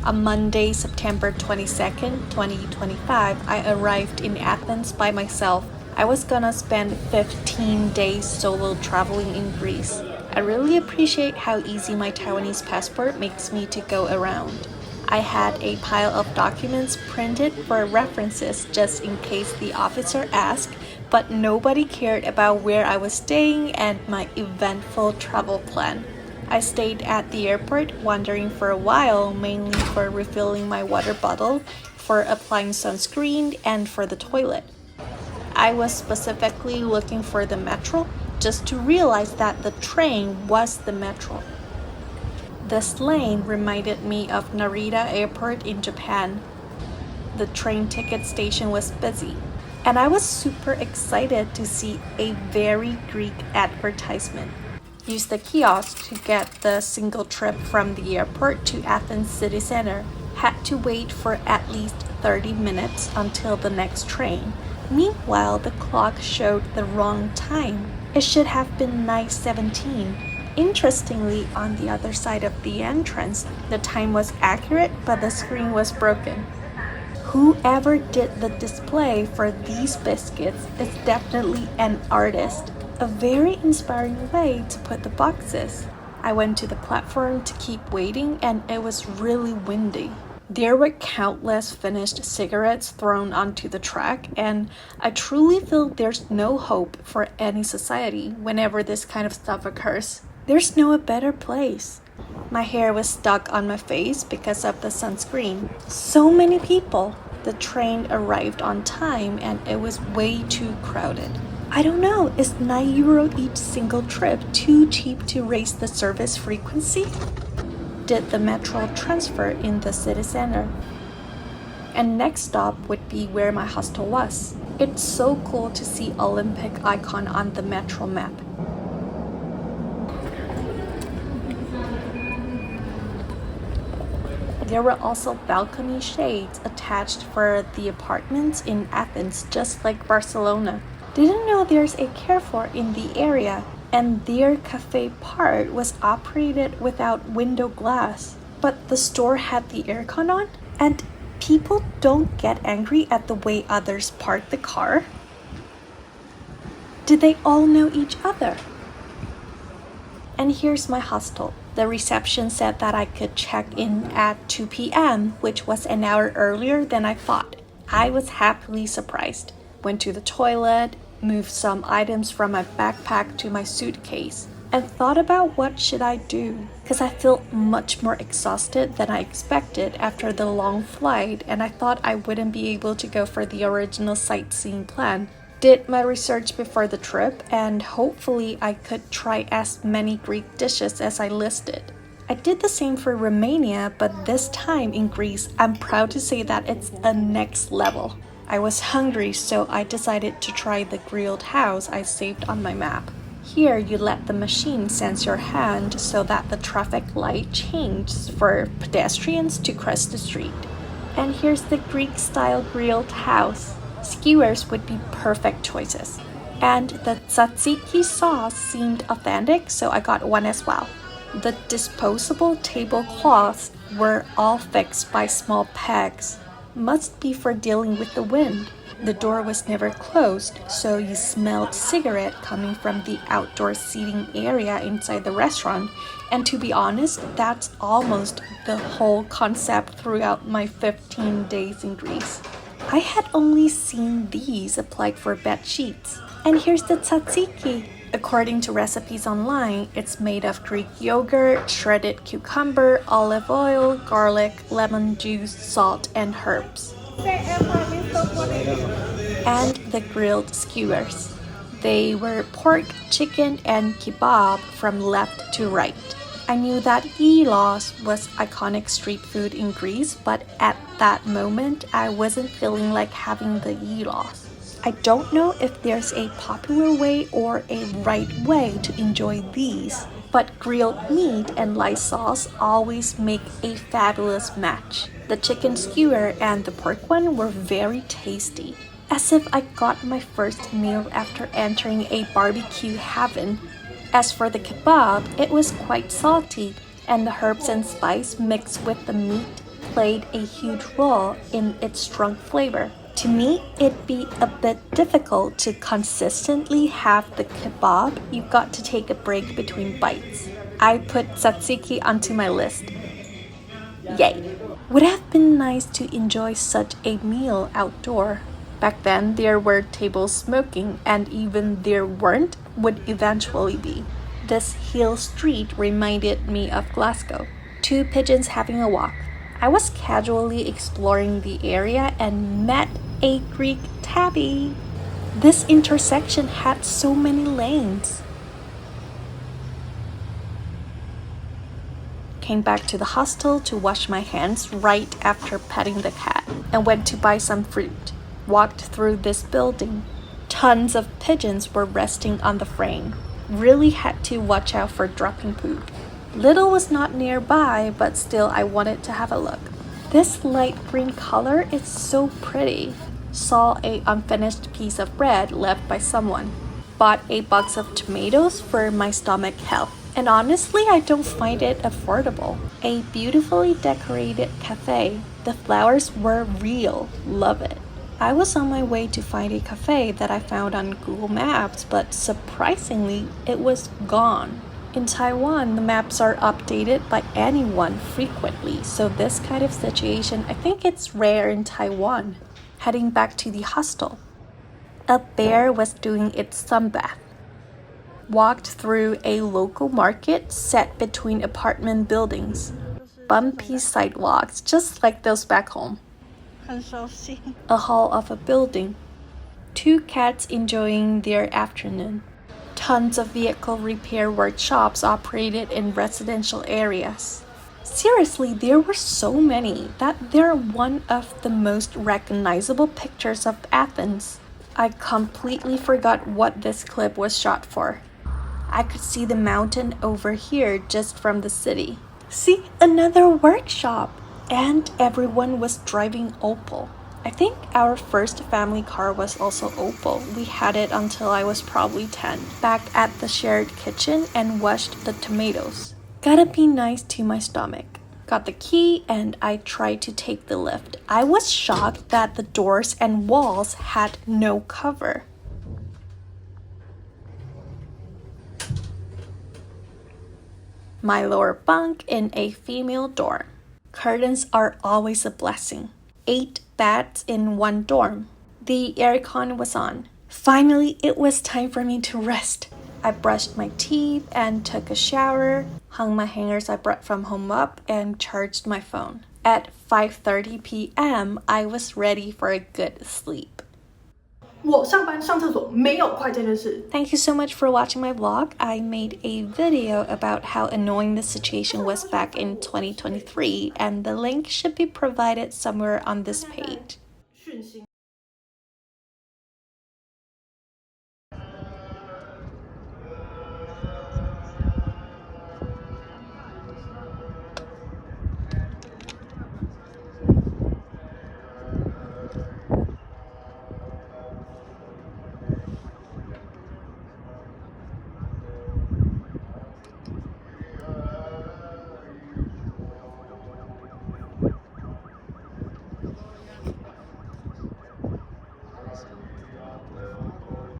On Monday, September 22nd, 2025, I arrived in Athens by myself. I was gonna spend 15 days solo traveling in Greece. I really appreciate how easy my Taiwanese passport makes me to go around. I had a pile of documents printed for references just in case the officer asked, but nobody cared about where I was staying and my eventful travel plan. I stayed at the airport wandering for a while, mainly for refilling my water bottle, for applying sunscreen, and for the toilet. I was specifically looking for the metro just to realize that the train was the metro. This lane reminded me of Narita Airport in Japan. The train ticket station was busy, and I was super excited to see a very Greek advertisement. Use the kiosk to get the single trip from the airport to Athens city center. Had to wait for at least 30 minutes until the next train. Meanwhile, the clock showed the wrong time. It should have been 9:17. Interestingly, on the other side of the entrance, the time was accurate, but the screen was broken. Whoever did the display for these biscuits is definitely an artist. A very inspiring way to put the boxes. I went to the platform to keep waiting, and it was really windy. There were countless finished cigarettes thrown onto the track, and I truly feel there's no hope for any society whenever this kind of stuff occurs. There's no better place. My hair was stuck on my face because of the sunscreen. So many people. The train arrived on time and it was way too crowded. I don't know, is €9 each single trip too cheap to raise the service frequency? Did the metro transfer in the city center? And next stop would be where my hostel was. It's so cool to see Olympic icon on the metro map. There were also balcony shades attached for the apartments in Athens, just like Barcelona. Didn't know there's a Carrefour in the area, and their cafe part was operated without window glass. But the store had the aircon on, and people don't get angry at the way others park the car. Did they all know each other? And here's my hostel. The reception said that I could check in at 2 p.m., which was an hour earlier than I thought. I was happily surprised. Went to the toilet, moved some items from my backpack to my suitcase, and thought about what should I do, because I feel much more exhausted than I expected after the long flight, and I thought I wouldn't be able to go for the original sightseeing plan. Did my research before the trip, and hopefully I could try as many Greek dishes as I listed. I did the same for Romania, but this time in Greece, I'm proud to say that it's a next level. I was hungry, so I decided to try the grilled house I saved on my map. Here, you let the machine sense your hand so that the traffic light changes for pedestrians to cross the street. And here's the Greek-style grilled house. Skewers would be perfect choices. And the tzatziki sauce seemed authentic, so I got one as well. The disposable tablecloths were all fixed by small pegs. Must be for dealing with the wind. The door was never closed, so you smelled cigarette coming from the outdoor seating area inside the restaurant. And to be honest, that's almost the whole concept throughout my 15 days in Greece. I had only seen these applied for bed sheets. And here's the tzatziki. According to recipes online, it's made of Greek yogurt, shredded cucumber, olive oil, garlic, lemon juice, salt, and herbs. And the grilled skewers. They were pork, chicken, and kebab from left to right. I knew that Elos was iconic street food in Greece, but at that moment, I wasn't feeling like having the Elos. I don't know if there's a popular way or a right way to enjoy these, but grilled meat and light sauce always make a fabulous match. The chicken skewer and the pork one were very tasty, as if I got my first meal after entering a barbecue heaven. As for the kebab, it was quite salty, and the herbs and spice mixed with the meat played a huge role in its strong flavor. To me, it'd be a bit difficult to consistently have the kebab. You've got to take a break between bites. I put tzatziki onto my list. Yay! Would have been nice to enjoy such a meal outdoor. Back then, there were tables smoking, and even there weren't would eventually be. This hill street reminded me of Glasgow. 2 pigeons having a walk. I was casually exploring the area and met a Greek tabby. This intersection had so many lanes. Came back to the hostel to wash my hands right after petting the cat and went to buy some fruit. Walked through this building. Tons of pigeons were resting on the frame. Really had to watch out for dropping poop. Little was not nearby, but still I wanted to have a look. This light green color is so pretty. Saw a unfinished piece of bread left by someone. Bought a box of tomatoes for my stomach health. And honestly, I don't find it affordable. A beautifully decorated cafe. The flowers were real. Love it. I was on my way to find a cafe that I found on Google Maps, but surprisingly, it was gone. In Taiwan, the maps are updated by anyone frequently, so this kind of situation, I think it's rare in Taiwan. Heading back to the hostel. A bear was doing its sunbath. Walked through a local market set between apartment buildings. Bumpy sidewalks, just like those back home. A hall of a building. 2 cats enjoying their afternoon. Tons of vehicle repair workshops operated in residential areas. Seriously, there were so many that they're one of the most recognizable pictures of Athens. I completely forgot what this clip was shot for. I could see the mountain over here just from the city. See, another workshop! And everyone was driving Opel. I think our first family car was also Opel. We had it until I was probably 10. Back at the shared kitchen and washed the tomatoes. Gotta be nice to my stomach. Got the key and I tried to take the lift. I was shocked that the doors and walls had no cover. My lower bunk in a female dorm. Curtains are always a blessing. 8 beds in 1 dorm. The aircon was on. Finally, it was time for me to rest. I brushed my teeth and took a shower, hung my hangers I brought from home up, and charged my phone. At 5:30 p.m., I was ready for a good sleep. 我上班上厕所没有快这件事。 Thank you so much for watching my vlog. I made a video about how annoying the situation was back in 2023, and the link should be provided somewhere on this page.